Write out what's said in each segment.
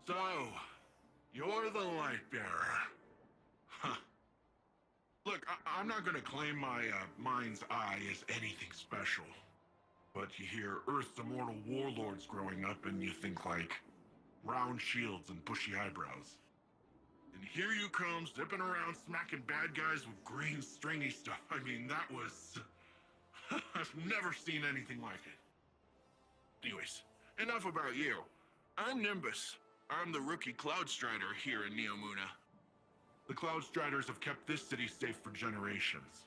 So, you're the light bearer. Huh. Look, I'm not gonna claim my mind's eye is anything special. But you hear Earth's immortal warlords growing up and you think like round shields and bushy eyebrows. And here you come, zipping around smacking bad guys with green stringy stuff. I mean, that was... I've never seen anything like it. Anyways, enough about you. I'm Nimbus. I'm the rookie Cloud Strider here in Neomuna. The Cloud Striders have kept this city safe for generations.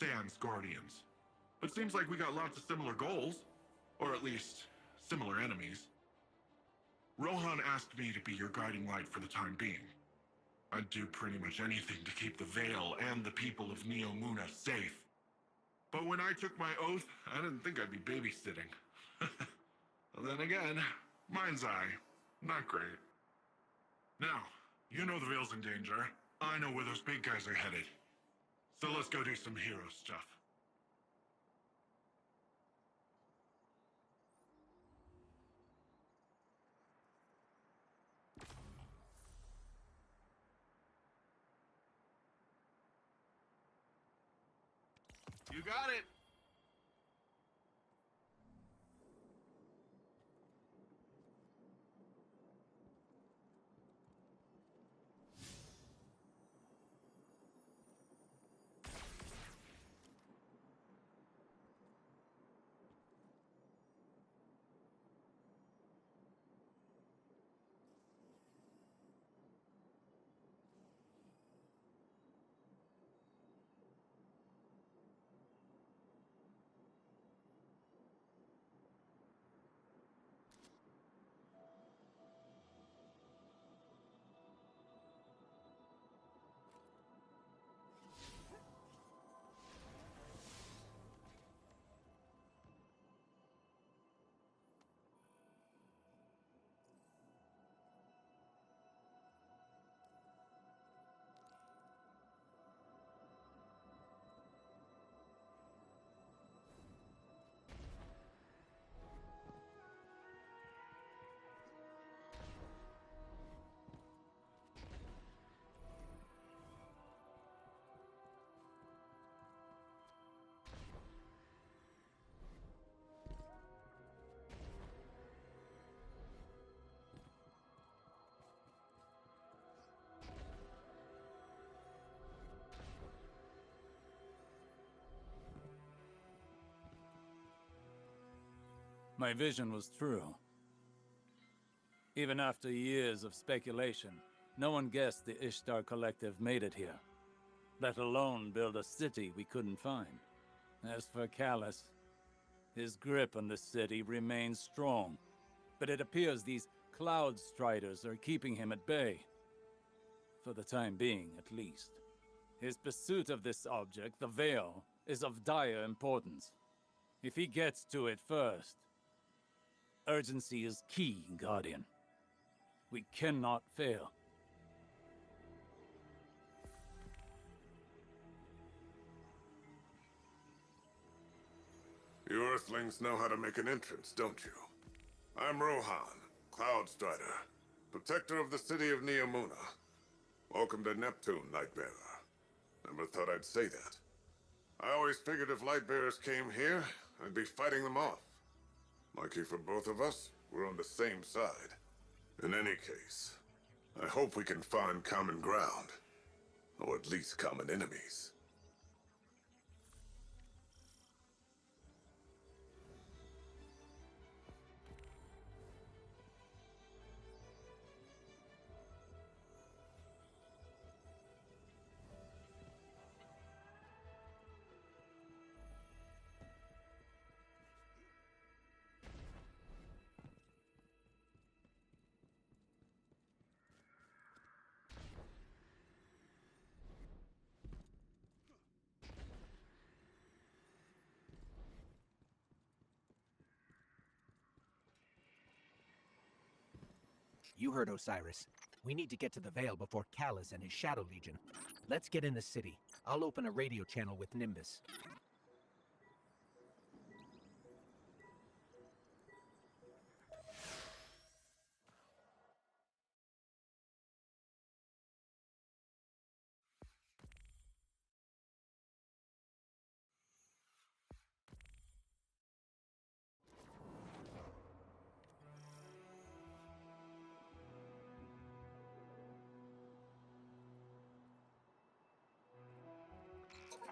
Sans Guardians. But seems like we got lots of similar goals. Or at least, similar enemies. Rohan asked me to be your guiding light for the time being. I'd do pretty much anything to keep the Vale and the people of Neomuna safe. But when I took my oath, I didn't think I'd be babysitting. Then again, mind's eye, not great. Now, you know the Vale's in danger. I know where those big guys are headed. So let's go do some hero stuff. You got it! My vision was true. Even after years of speculation, no one guessed the Ishtar Collective made it here, let alone build a city we couldn't find. As for Callus, his grip on the city remains strong, but it appears these Cloud Striders are keeping him at bay. For the time being, at least. His pursuit of this object, the Veil, is of dire importance. If he gets to it first, urgency is key, Guardian. We cannot fail. You Earthlings know how to make an entrance, don't you? I'm Rohan, Cloud Strider, protector of the city of Neomuna. Welcome to Neptune, Lightbearer. Never thought I'd say that. I always figured if Lightbearers came here, I'd be fighting them off. Lucky for both of us, we're on the same side. In any case, I hope we can find common ground. Or at least common enemies. You heard Osiris. We need to get to the Vale before Callus and his Shadow Legion. Let's get in the city. I'll open a radio channel with Nimbus.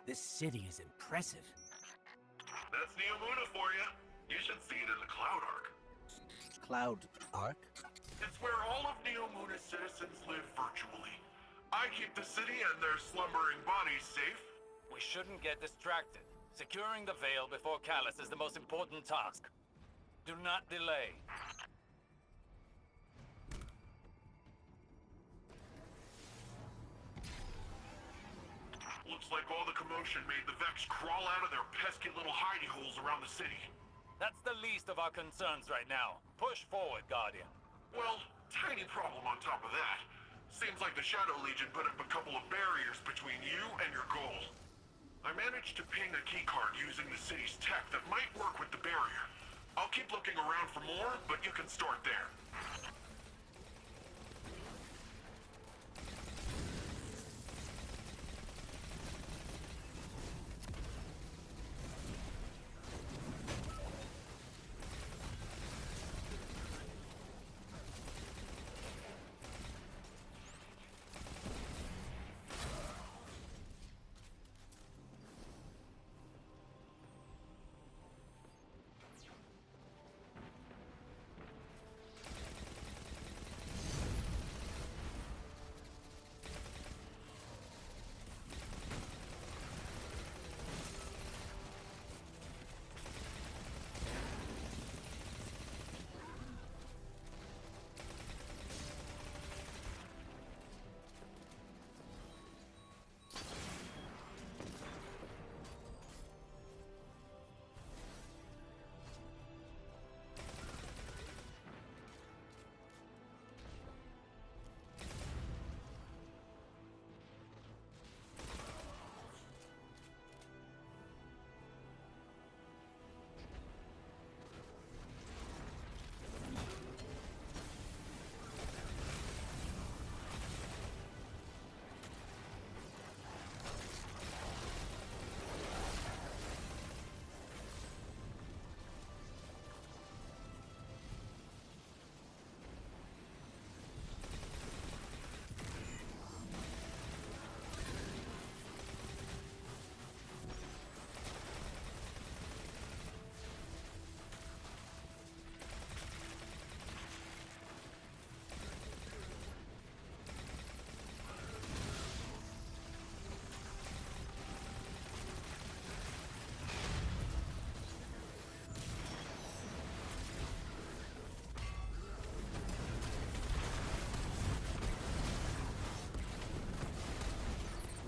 This city is impressive. That's Neomuna for you. You should see it in the Cloud Arc. Cloud Arc? It's where all of Neomuna's citizens live virtually. I keep the city and their slumbering bodies safe. We shouldn't get distracted. Securing the Veil before Callus is the most important task. Do not delay. Looks like all the commotion made the Vex crawl out of their pesky little hidey holes around the city. That's the least of our concerns right now. Push forward, Guardian. Well, tiny problem on top of that. Seems like the Shadow Legion put up a couple of barriers between you and your goal. I managed to ping a keycard using the city's tech that might work with the barrier. I'll keep looking around for more, but you can start there.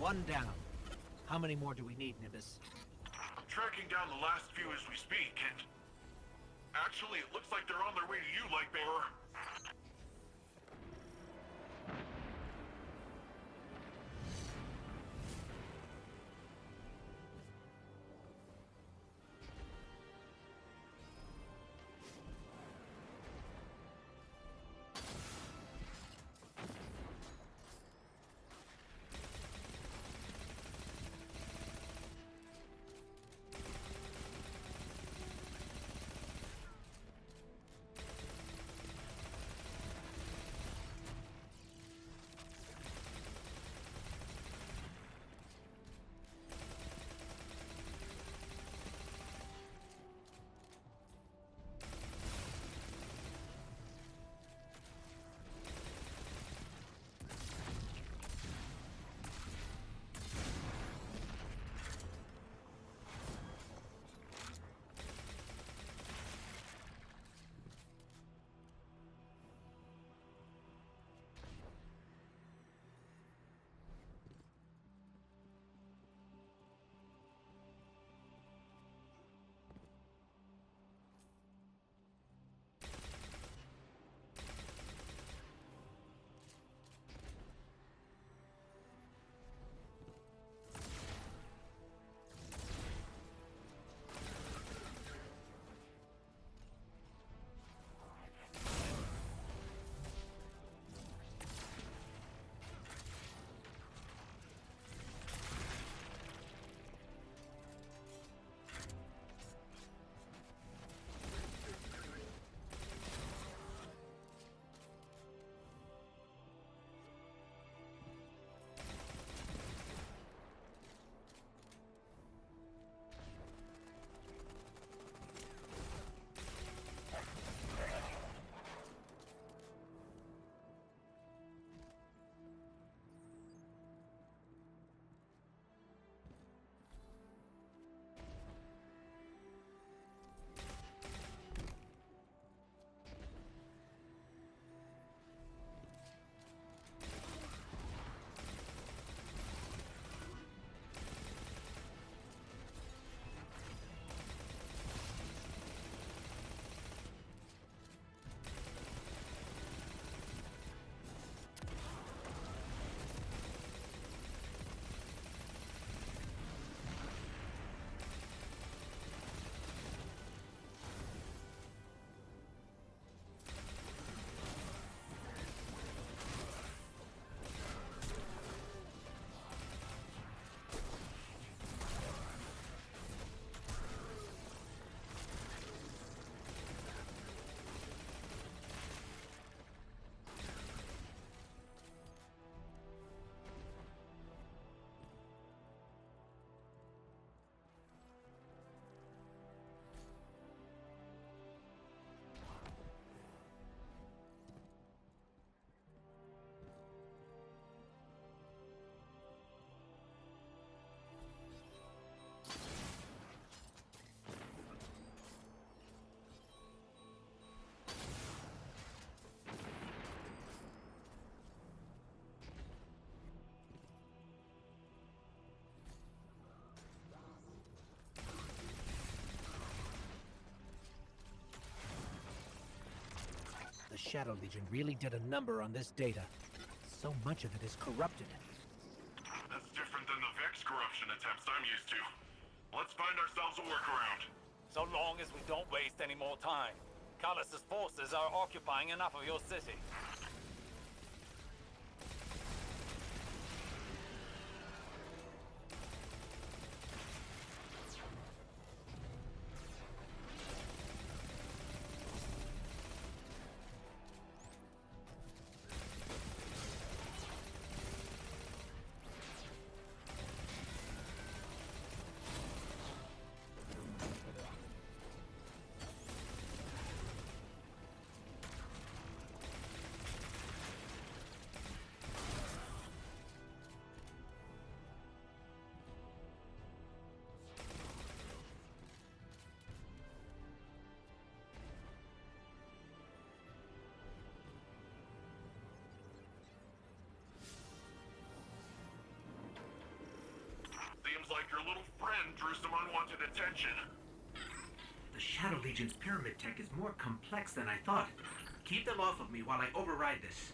One down. How many more do we need, Nimbus? I'm tracking down the last few as we speak, and... Actually, it looks like they're on their way to you, Lightbearer. Shadow Legion really did a number on this data. So much of it is corrupted. That's different than the Vex corruption attempts I'm used to. Let's find ourselves a workaround. So long as we don't waste any more time. Callus's forces are occupying enough of your city. Seems like your little friend drew some unwanted attention. The Shadow Legion's pyramid tech is more complex than I thought. Keep them off of me while I override this.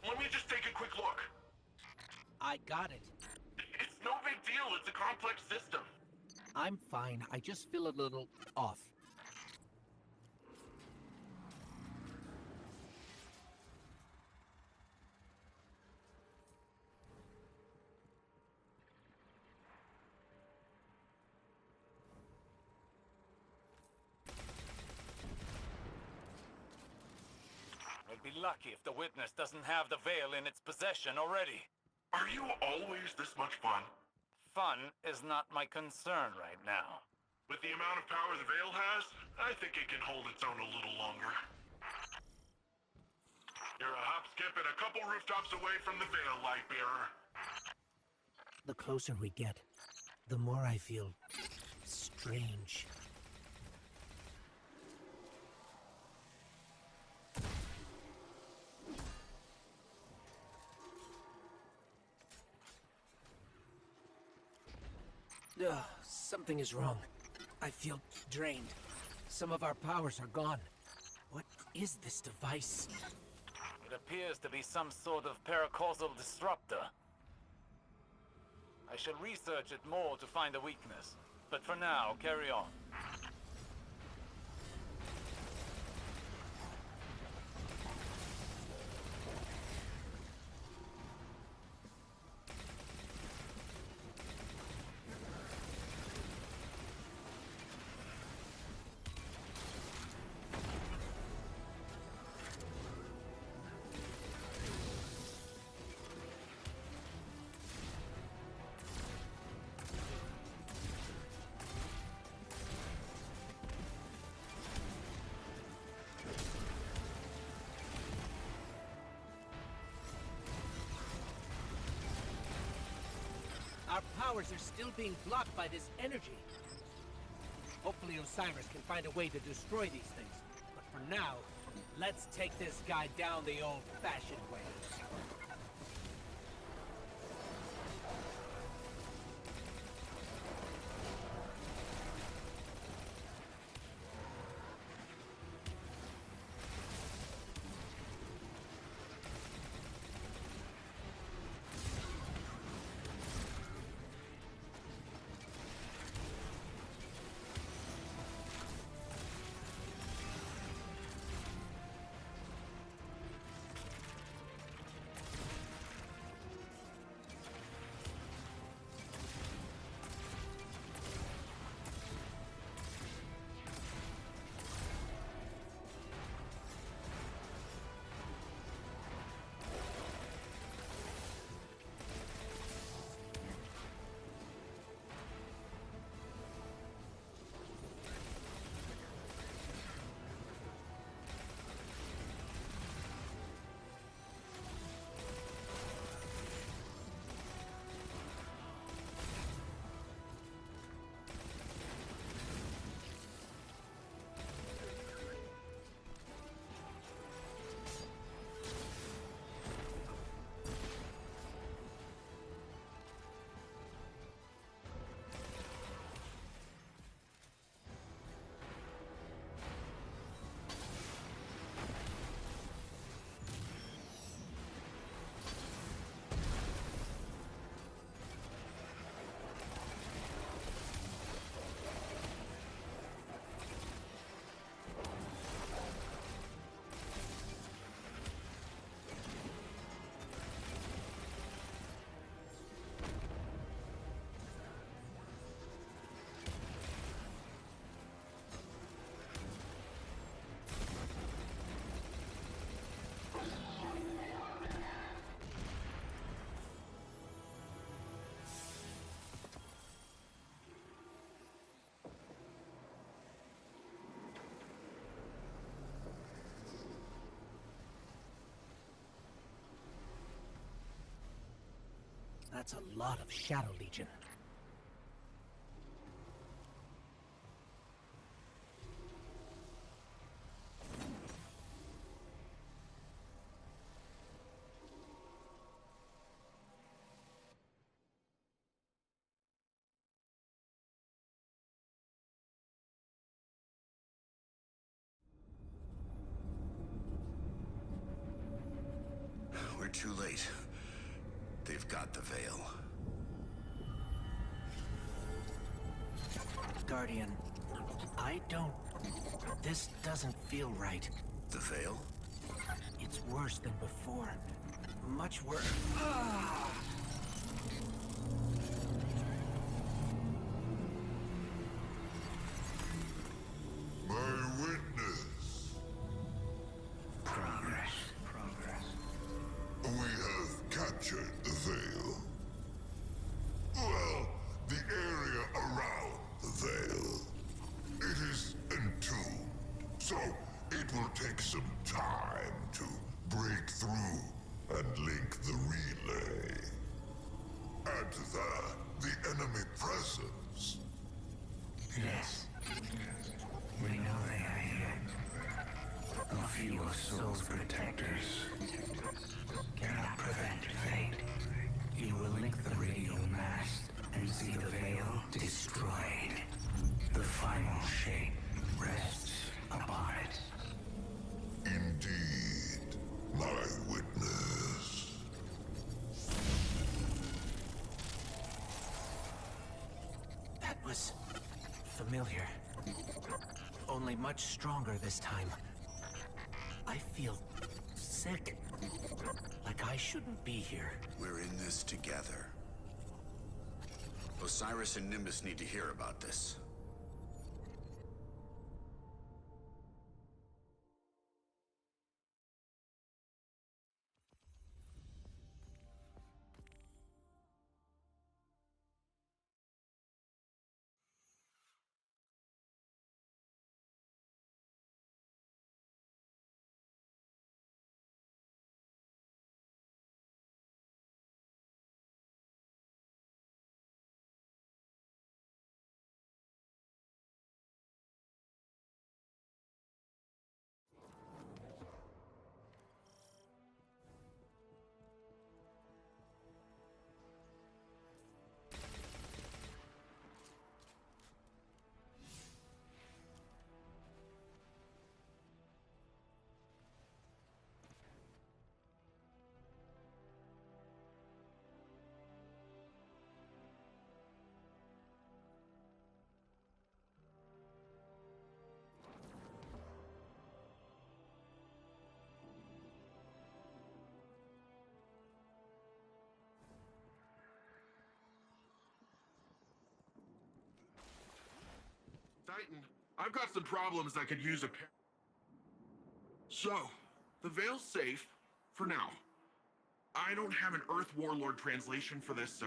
Let me just take a quick look. I got it. It's no big deal, it's a complex system. I'm fine. I just feel a little off. We'll be lucky if the witness doesn't have the veil in its possession already. Are you always this much fun? Fun is not my concern right now. With the amount of power the veil has, I think it can hold its own a little longer. You're a hop, skip, and a couple rooftops away from the veil, Lightbearer. The closer we get, the more I feel strange. Ugh, something is wrong. I feel drained. Some of our powers are gone. What is this device? It appears to be some sort of paracausal disruptor. I shall research it more to find a weakness. But for now, carry on. Our powers are still being blocked by this energy. Hopefully Osiris can find a way to destroy these things. But for now, let's take this guy down the old-fashioned way. That's a lot of Shadow Legion. We're too late. They've got the veil. Guardian, I don't... This doesn't feel right. The veil? It's worse than before. Much worse. My witness. Progress. We have captured the veil. Well, the area around the veil. It is entombed, so it will take some time to break through and link the relay. Add to that the enemy presence. Yes. We know they are here. A few of Soul's protectors cannot prevent fate. You will link the radio mast and see the veil destroyed. The final shape rests upon it. Indeed, my witness. That was familiar. Only much stronger this time. I feel sick. Like I shouldn't be here. We're in this together. Osiris and Nimbus need to hear about this. Titan, I've got some problems that could use a pair. So, the Veil's safe, for now. I don't have an Earth Warlord translation for this, so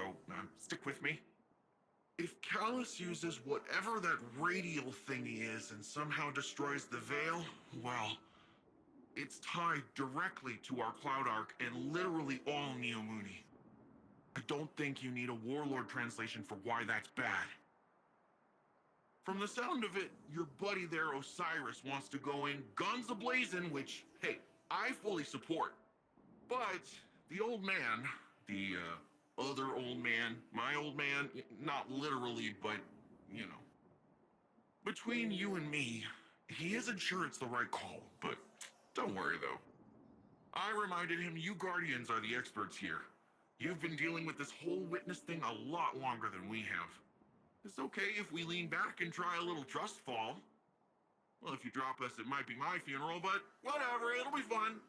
stick with me. If Callus uses whatever that radial thingy is and somehow destroys the Veil, well, it's tied directly to our Cloud Arc and literally all Neomuni. I don't think you need a Warlord translation for why that's bad. From the sound of it, your buddy there, Osiris, wants to go in guns a-blazing, which, hey, I fully support. But the old man, the other old man, my old man, not literally, but, you know. Between you and me, he isn't sure it's the right call, but don't worry though. I reminded him you Guardians are the experts here. You've been dealing with this whole witness thing a lot longer than we have. It's okay if we lean back and try a little trust fall. Well, if you drop us, it might be my funeral, but whatever, it'll be fun.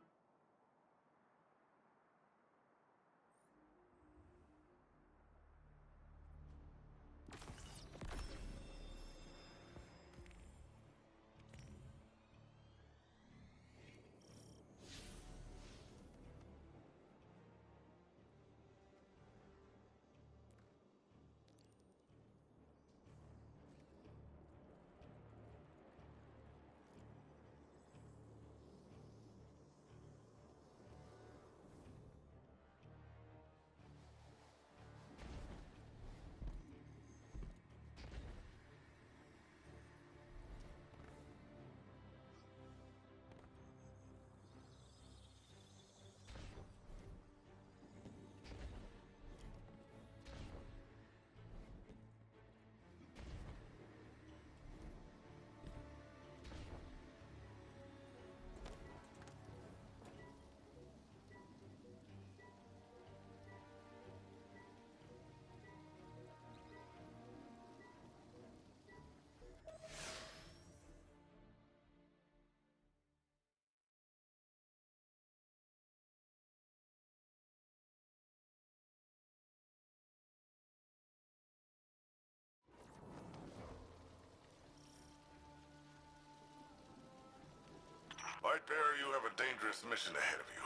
Lightbearer, you have a dangerous mission ahead of you.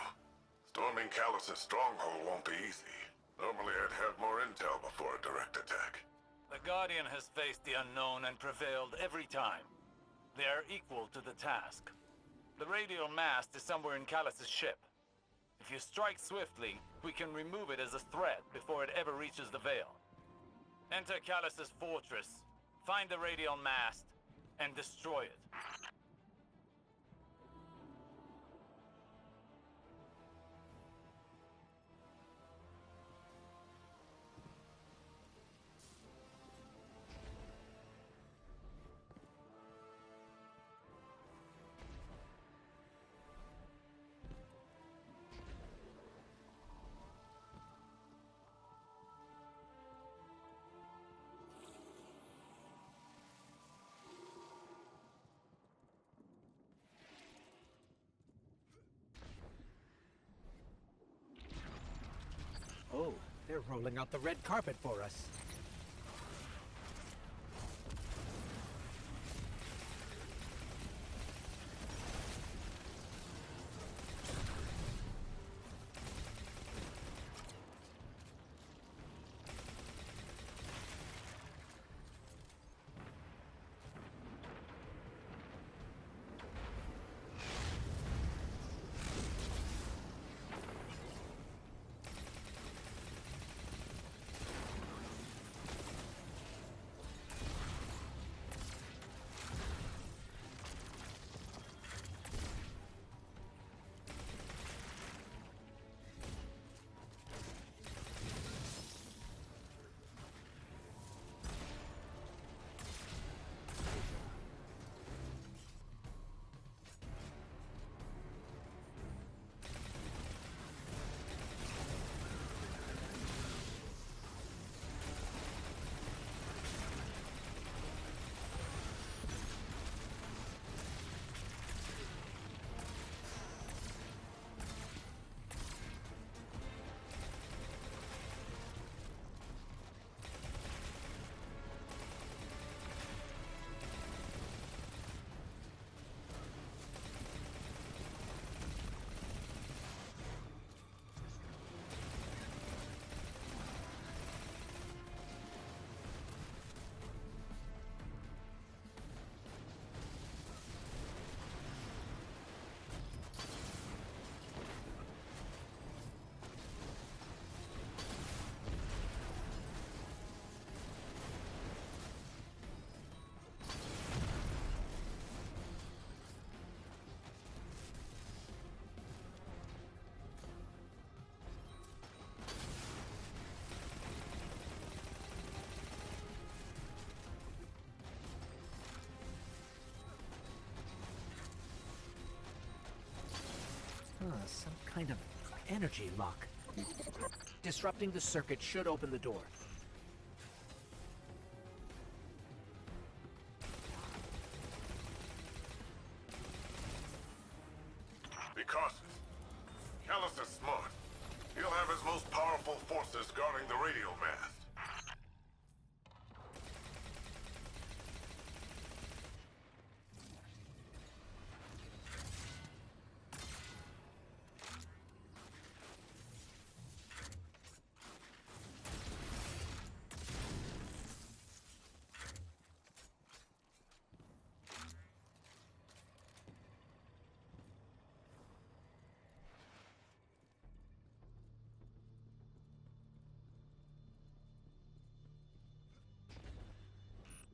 Storming Callus's stronghold won't be easy. Normally I'd have more intel before a direct attack. The Guardian has faced the unknown and prevailed every time. They are equal to the task. The radial mast is somewhere in Callus's ship. If you strike swiftly, we can remove it as a threat before it ever reaches the Veil. Enter Callus's fortress, find the radial mast, and destroy it. They're rolling out the red carpet for us. Some kind of energy lock. Disrupting the circuit should open the door. Be cautious. Callus is smart. He'll have his most powerful forces guarding the radio mast.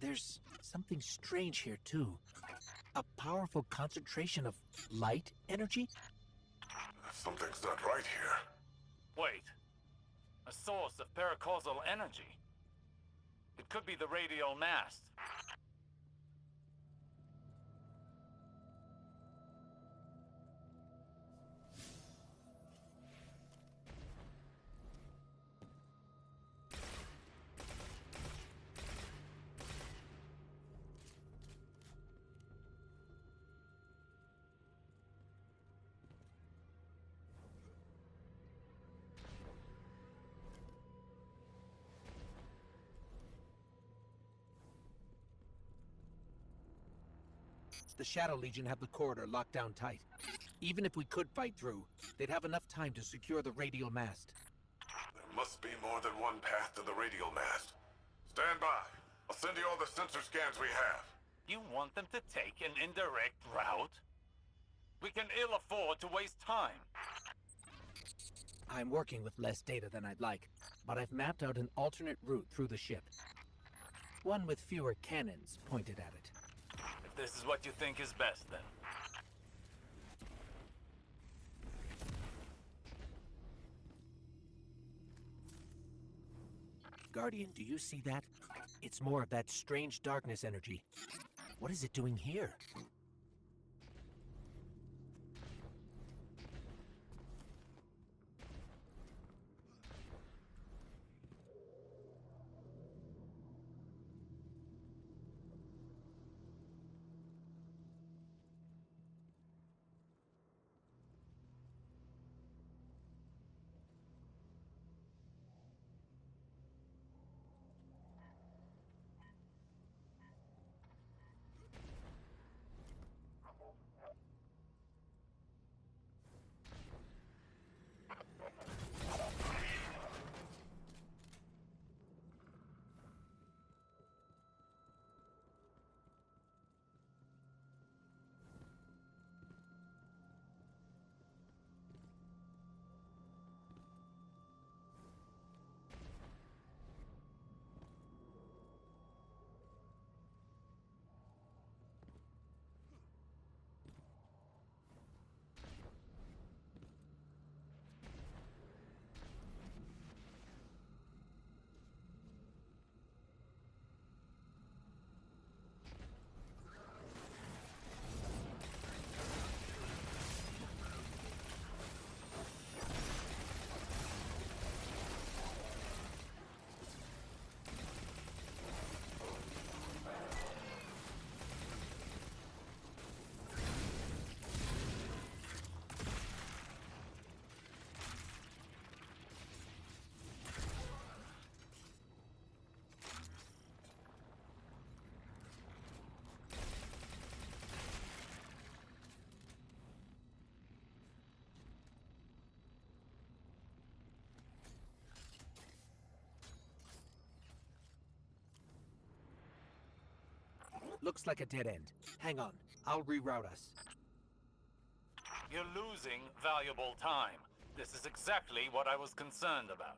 There's something strange here, too. A powerful concentration of light energy? Something's not right here. Wait. A source of paracausal energy. It could be the radial mast. The Shadow Legion have the corridor locked down tight. Even if we could fight through, they'd have enough time to secure the radial mast. There must be more than one path to the radial mast. Stand by. I'll send you all the sensor scans we have. You want them to take an indirect route? We can ill afford to waste time. I'm working with less data than I'd like, but I've mapped out an alternate route through the ship. One with fewer cannons pointed at it. If this is what you think is best, then. Guardian, do you see that? It's more of that strange darkness energy. What is it doing here? Looks like a dead end. Hang on, I'll reroute us. You're losing valuable time. This is exactly what I was concerned about.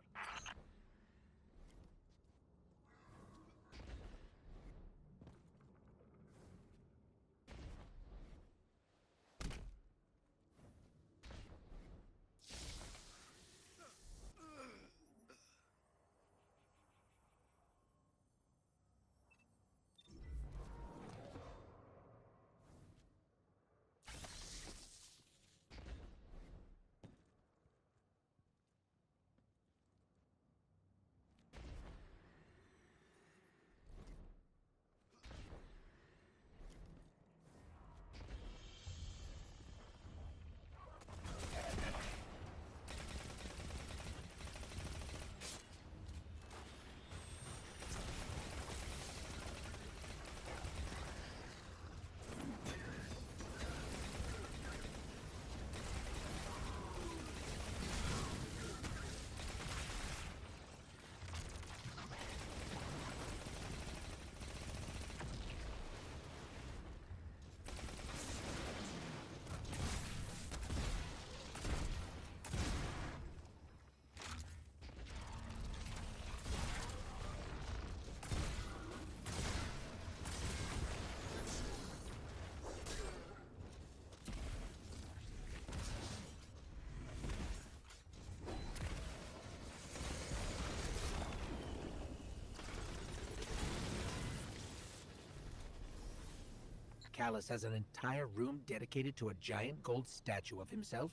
Callus has an entire room dedicated to a giant gold statue of himself?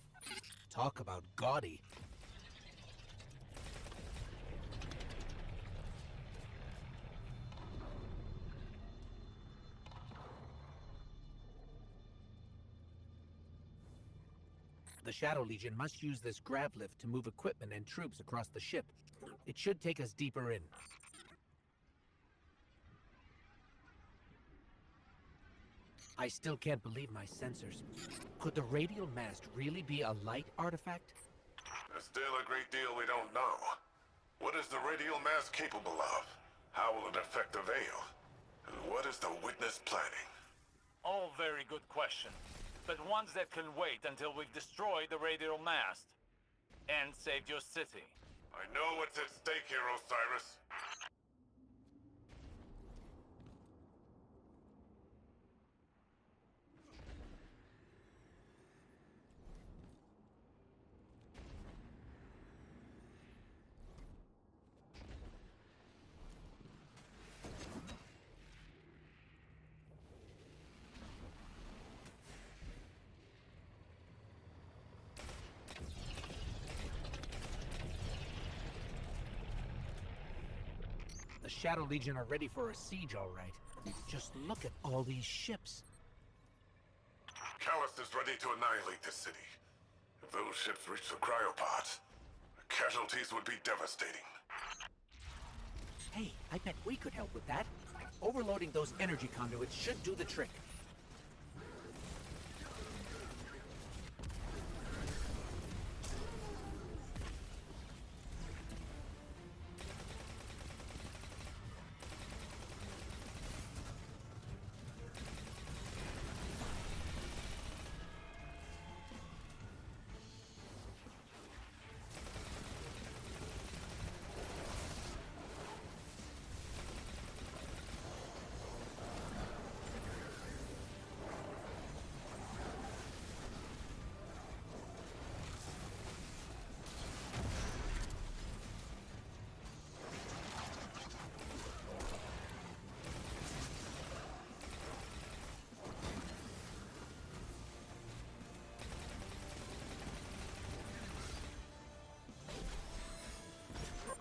Talk about gaudy. The Shadow Legion must use this grav lift to move equipment and troops across the ship. It should take us deeper in. I still can't believe my sensors. Could the radial mast really be a light artifact? There's still a great deal we don't know. What is the radial mass capable of? How will it affect the Veil? And what is the Witness planning? All very good questions, but ones that can wait until we've destroyed the radial mast and saved your city. I know what's at stake here, Osiris. The Shadow Legion are ready for a siege, all right. Just look at all these ships. Callus is ready to annihilate this city. If those ships reach the cryopods, the casualties would be devastating. Hey, I bet we could help with that. Overloading those energy conduits should do the trick.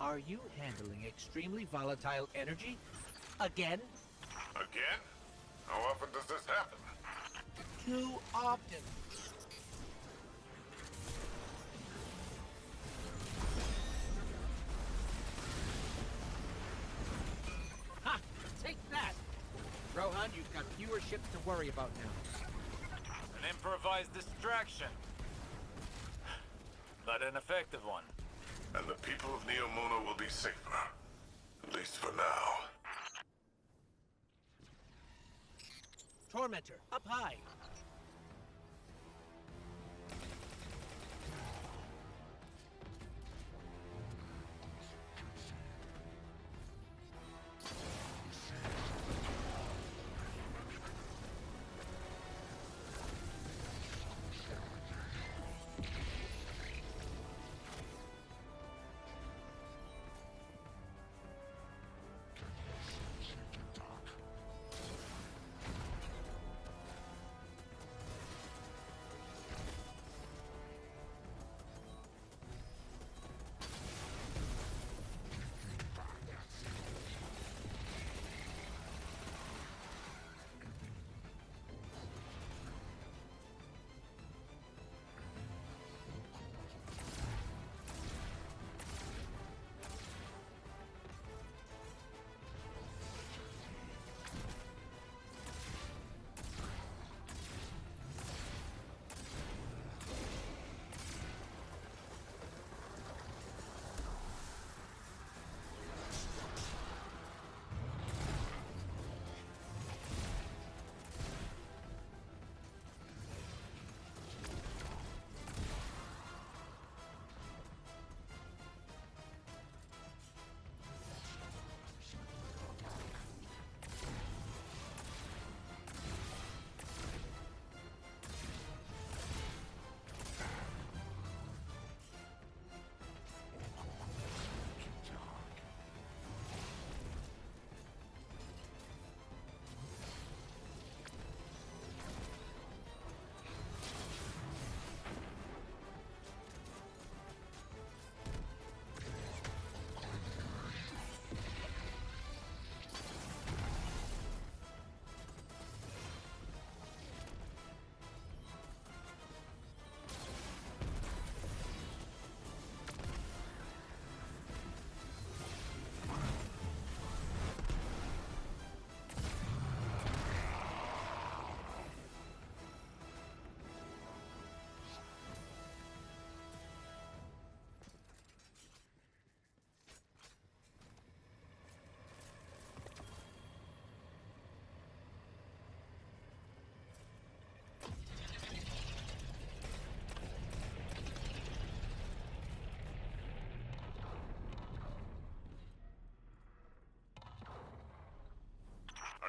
Are you handling extremely volatile energy? Again? Again? How often does this happen? Too often. Ha! Take that! Rohan, you've got fewer ships to worry about now. An improvised distraction, but an effective one. And the people of Neomuna will be safer. At least for now. Tormentor, up high.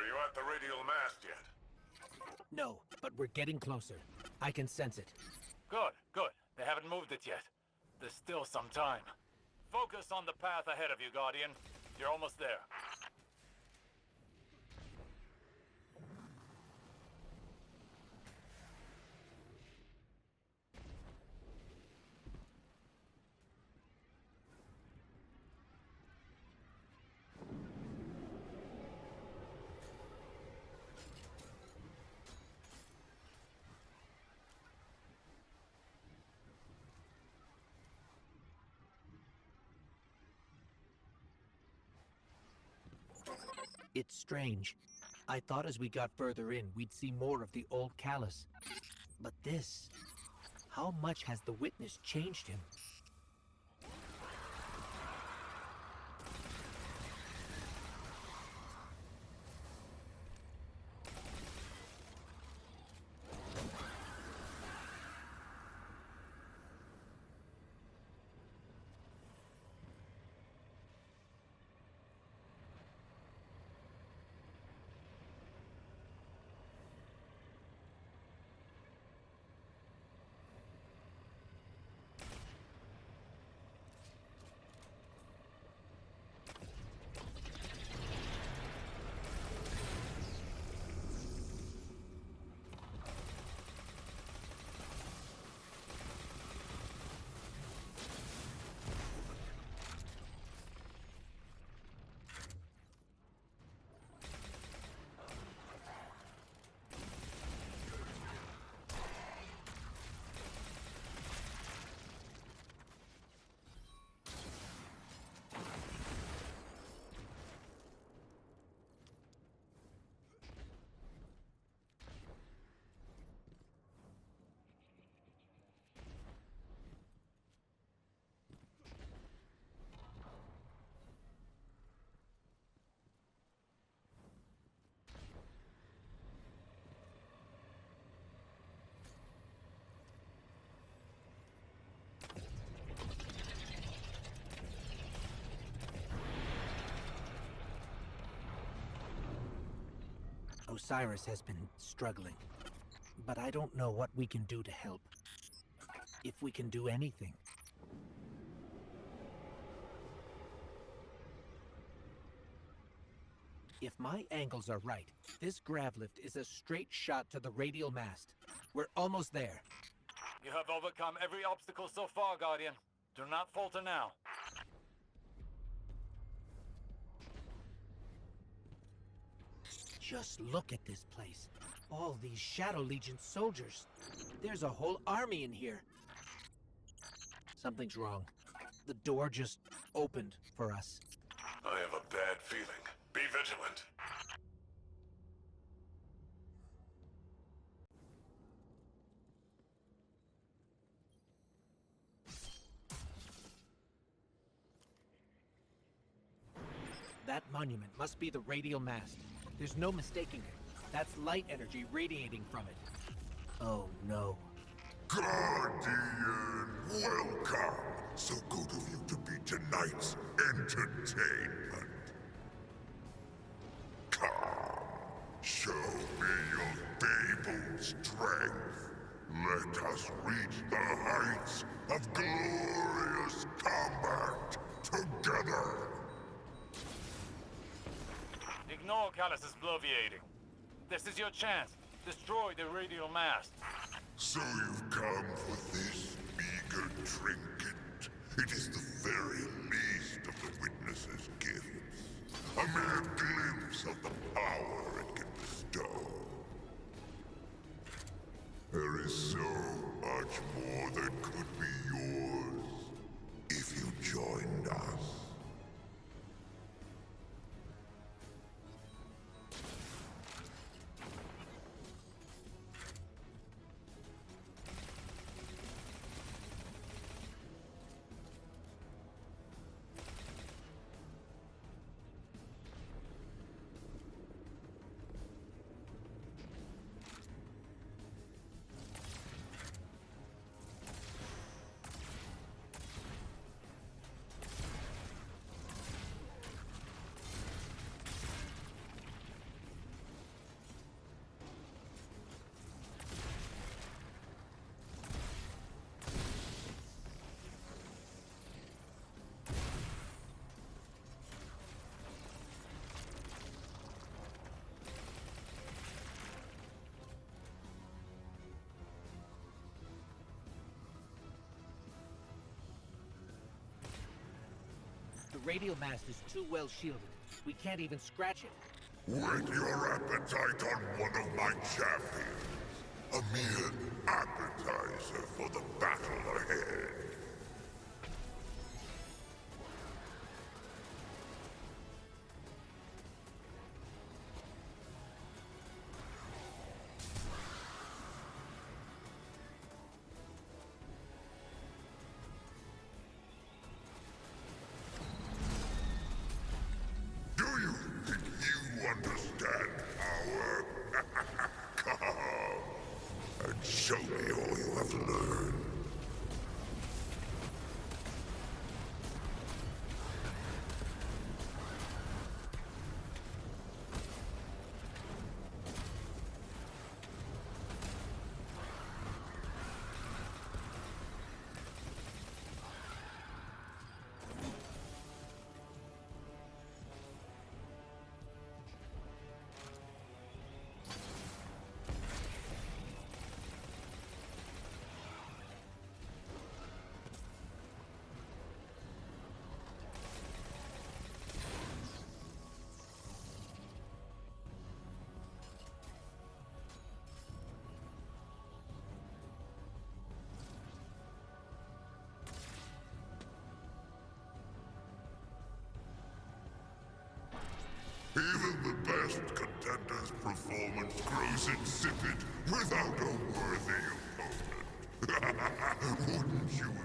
Are you at the radial mast yet? No, but we're getting closer. I can sense it. Good, good. They haven't moved it yet. There's still some time. Focus on the path ahead of you, Guardian. You're almost there. It's strange. I thought as we got further in, we'd see more of the old Callus. But this... How much has the Witness changed him? Osiris has been struggling, but I don't know what we can do to help. If we can do anything. If my angles are right, this grav lift is a straight shot to the radial mast. We're almost there. You have overcome every obstacle so far, Guardian. Do not falter now. Just look at this place. All these Shadow Legion soldiers. There's a whole army in here. Something's wrong. The door just opened for us. I have a bad feeling. Be vigilant. That monument must be the radial mast. There's no mistaking it. That's light energy radiating from it. Oh no. Guardian, welcome! So good of you to be tonight's entertainment. Come, show me your fabled strength. Let us reach the heights of glorious combat together. Ignore Callus's bloviating. This is your chance. Destroy the radial mast. So you've come for this meager trinket. It is the very least of the witness's gifts. A mere glimpse of the power it can bestow. There is so much more that could be yours if you joined us. The radial mast is too well shielded. We can't even scratch it. Whet your appetite on one of my champions. A mere appetizer for the battle ahead. Do you think you understand power? Come and show me all you have learned. Even the best contender's performance grows insipid without a worthy opponent. Wouldn't you agree?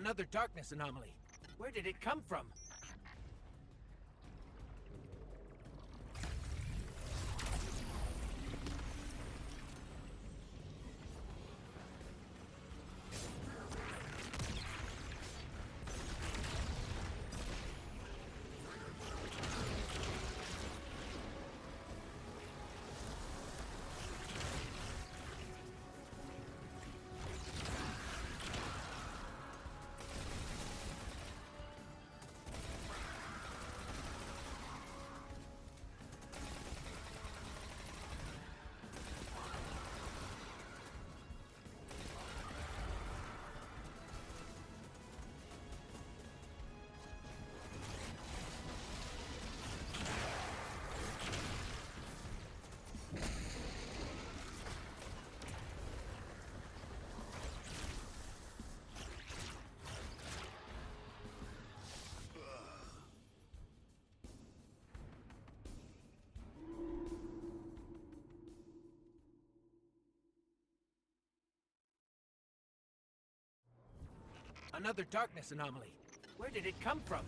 Another darkness anomaly. Where did it come from? Another darkness anomaly. Where did it come from?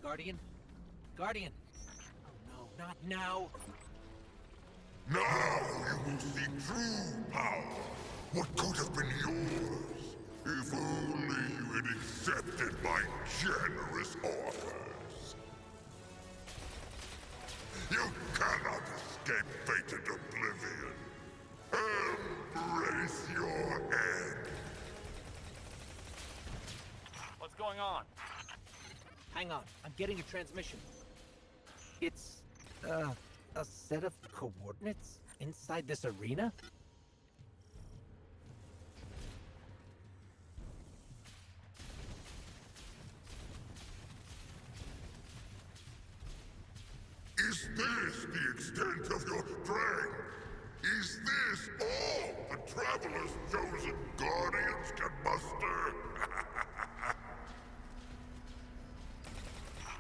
Guardian? Guardian! Oh no, not now! Now you will see true power. What could have been yours, if only you had accepted my generous offers. You cannot escape fate and oblivion. Embrace your end. What's going on? Hang on, I'm getting a transmission. It's, a set of coordinates inside this arena? Is this the extent of your strength? Is this all the Traveler's chosen Guardians can muster?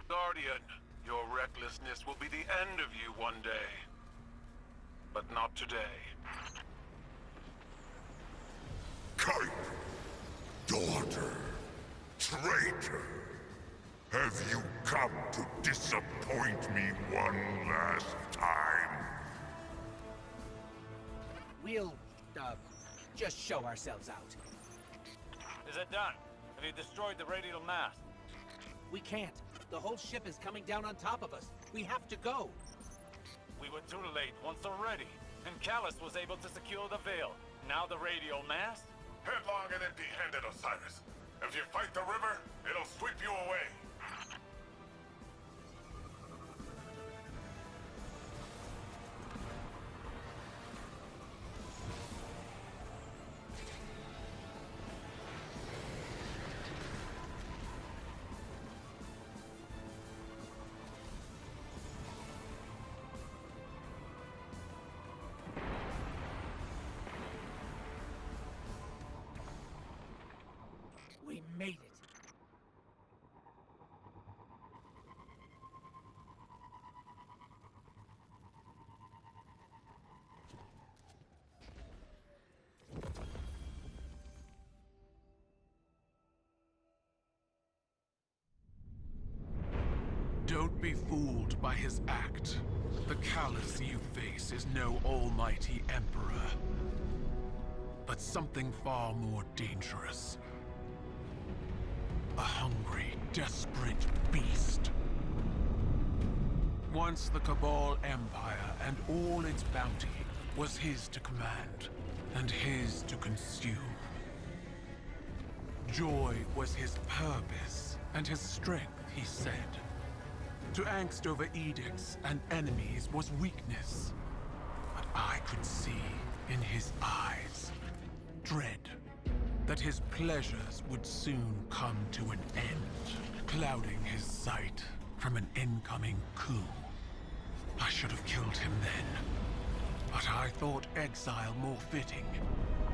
Guardian, your recklessness will be the end of you one day. But not today. Kite! Daughter! Traitor! Have you come to disappoint me one last time? We'll, just show ourselves out. Is it done? Have you destroyed the radial mast? We can't. The whole ship is coming down on top of us. We have to go. We were too late once already, and Callus was able to secure the veil. Now the radial mast? Headlong and empty-handed, Osiris. If you fight the river, it'll sweep you away. Don't be fooled by his act. The Callus you face is no almighty emperor, but something far more dangerous. A hungry, desperate beast. Once the Cabal Empire and all its bounty was his to command, and his to consume. Joy was his purpose, and his strength, he said. To angst over edicts and enemies was weakness. But I could see in his eyes dread that his pleasures would soon come to an end, clouding his sight from an incoming coup. I should have killed him then, but I thought exile more fitting.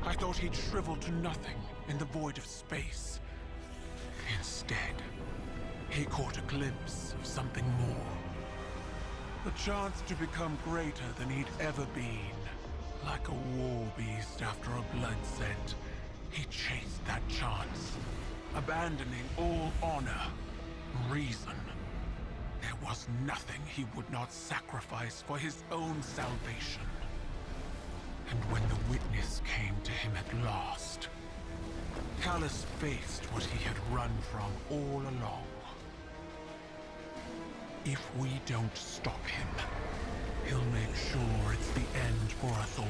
I thought he'd shrivel to nothing in the void of space. Instead, he caught a glimpse of something more. The chance to become greater than he'd ever been. Like a war beast after a blood scent, he chased that chance, abandoning all honor, reason. There was nothing he would not sacrifice for his own salvation. And when the witness came to him at last, Callus faced what he had run from all along. If we don't stop him, he'll make sure it's the end for us all.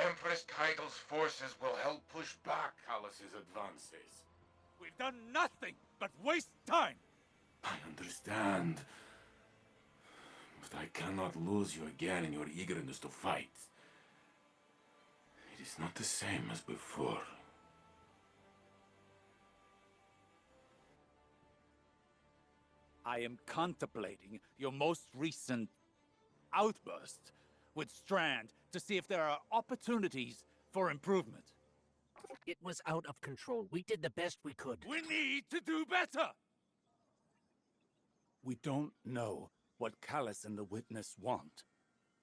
Empress Kaigel's forces will help push back Callus's advances. We've done nothing but waste time! I understand. But I cannot lose you again in your eagerness to fight. It is not the same as before. I am contemplating your most recent outburst with Strand to see if there are opportunities for improvement. It was out of control. We did the best we could. We need to do better! We don't know what Callus and the Witness want,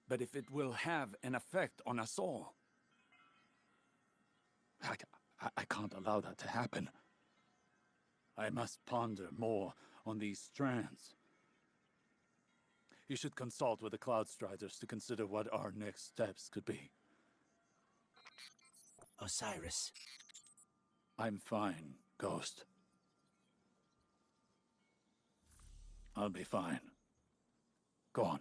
but if it will have an effect on us all. I can't allow that to happen. I must ponder more on these strands. You should consult with the Cloudstriders to consider what our next steps could be. Osiris. I'm fine, Ghost. I'll be fine. Go on.